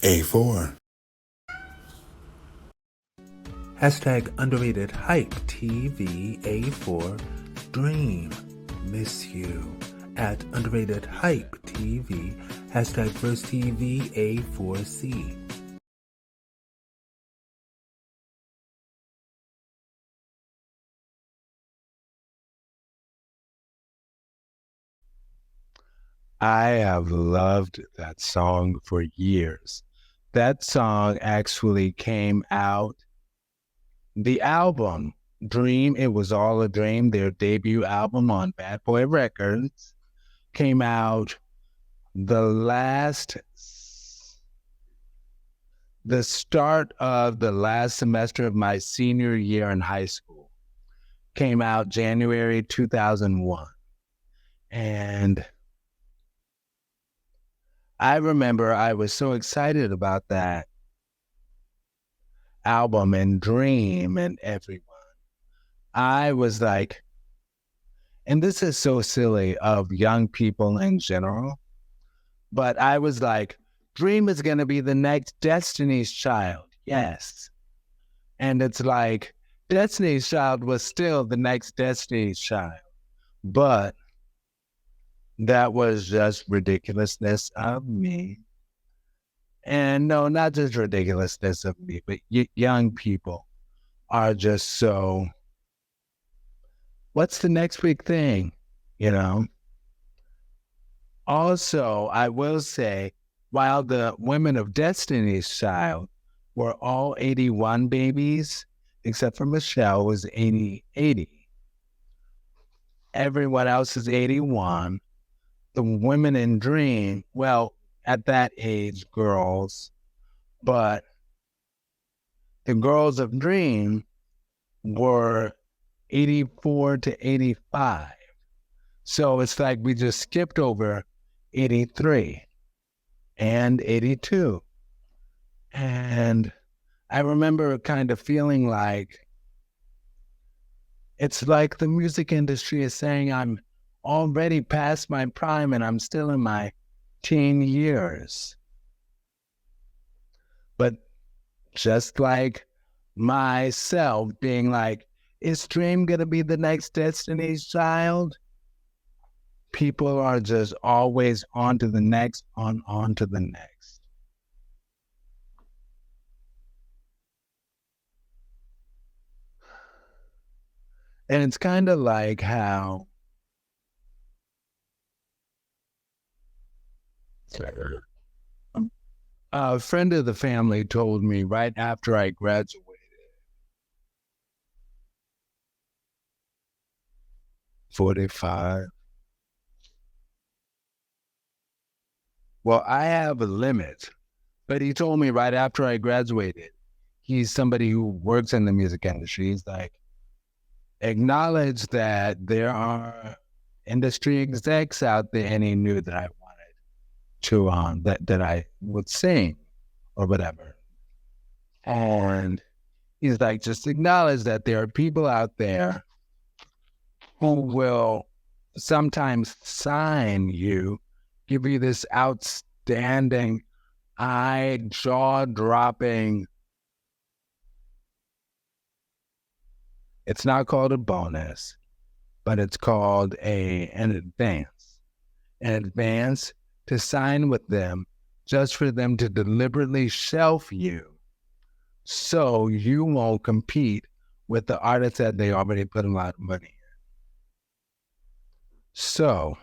A4. Hashtag underrated hype TV A4 Dream Miss You at underrated hype TV hashtag first TV A4C. I have loved that song for years. That song actually came out, the album, Dream, It Was All a Dream, their debut album on Bad Boy Records, came out the start of the last semester of my senior year in high school. Came out January 2001. And I remember I was so excited about that album and Dream and everyone. I was like, and this is so silly of young people in general, but I was like, Dream is going to be the next Destiny's Child. Yes. And it's like, Destiny's Child was still the next Destiny's Child, but that was just ridiculousness of me. And no, not just ridiculousness of me, but young people are just so, what's the next big thing? You know? Also, I will say, while the women of Destiny's Child were all 81 babies, except for Michelle was 80. Everyone else is 81. The women in Dream, well, at that age, girls, but the girls of Dream were 84 to 85. So it's like we just skipped over 83 and 82. And I remember kind of feeling like it's like the music industry is saying I'm already past my prime and I'm still in my teen years. But just like myself being like, is Dream going to be the next Destiny's Child? People are just always on to the next, on to the next. And it's kind of like how a friend of the family told me right after I graduated, 45. Well, I have a limit, but he told me right after I graduated, he's somebody who works in the music industry. He's like, acknowledge that there are industry execs out there, and he knew that I wanted to, that I would sing or whatever. And he's like, just acknowledge that there are people out there who will sometimes sign you, give you this outstanding, jaw-dropping, it's not called a bonus, but it's called an advance to sign with them just for them to deliberately shelf you so you won't compete with the artists that they already put a lot of money in. So,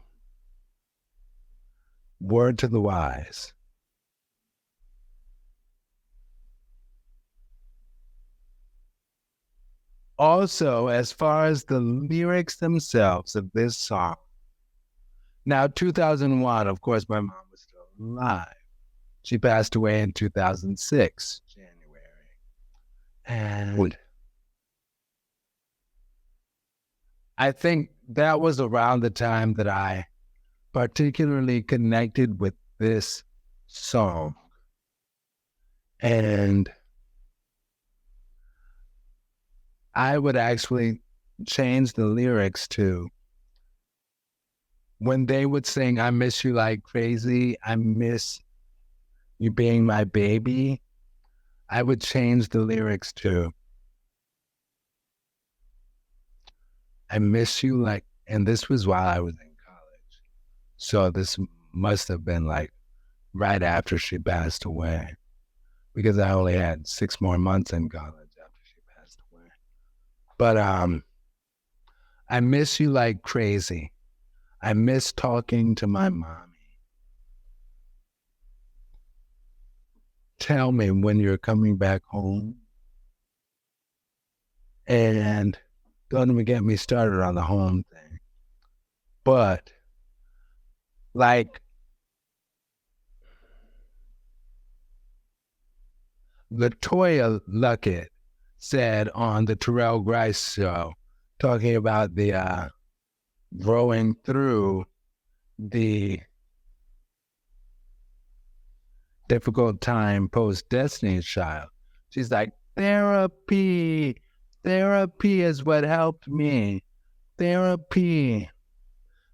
word to the wise. Also, as far as the lyrics themselves of this song, now 2001, of course, my mom was still alive. She passed away in 2006, January. And I think that was around the time that I particularly connected with this song. And I would actually change the lyrics to, when they would sing, I miss you like crazy, I miss you being my baby, I would change the lyrics to I miss you like, and this was while I was in college. So this must have been like right after she passed away because I only had 6 more months in college after she passed away. But I miss you like crazy. I miss talking to my mommy. Tell me when you're coming back home. And don't even get me started on the home thing. But like Latoya Luckett said on the Terrell Grice show, talking about the growing through the difficult time post Destiny's Child. She's like, therapy is what helped me. Therapy.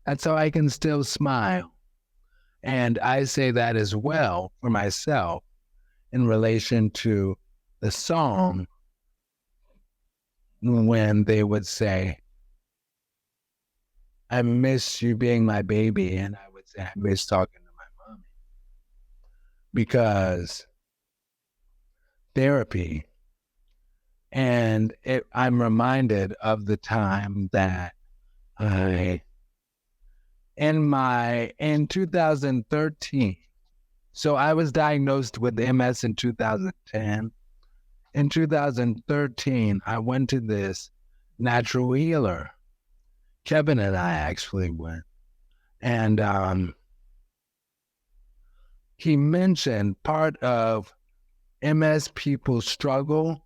That's how I can still smile. And I say that as well for myself in relation to the song when they would say, I miss you being my baby. And I would say, I miss talking to my mommy. Because therapy. And I'm reminded of the time that in 2013, so I was diagnosed with MS in 2010. In 2013, I went to this natural healer. Kevin and I actually went. And he mentioned part of MS people's struggle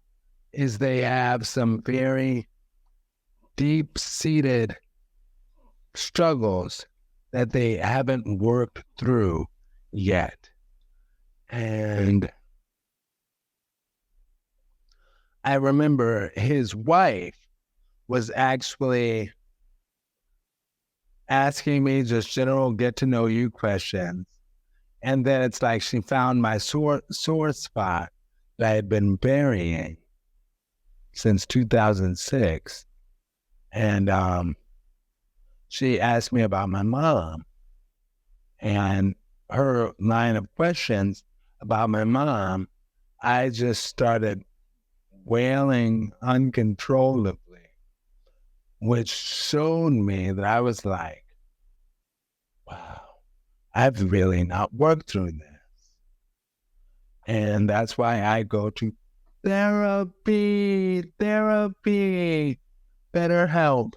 is they have some very deep-seated struggles that they haven't worked through yet. And I remember his wife was actually asking me just general get to know you questions. And then it's like she found my sore spot that I had been burying since 2006. And she asked me about my mom. And her line of questions about my mom, I just started wailing uncontrollably, which showed me that I was like, wow, I've really not worked through this. And that's why I go to therapy, better help.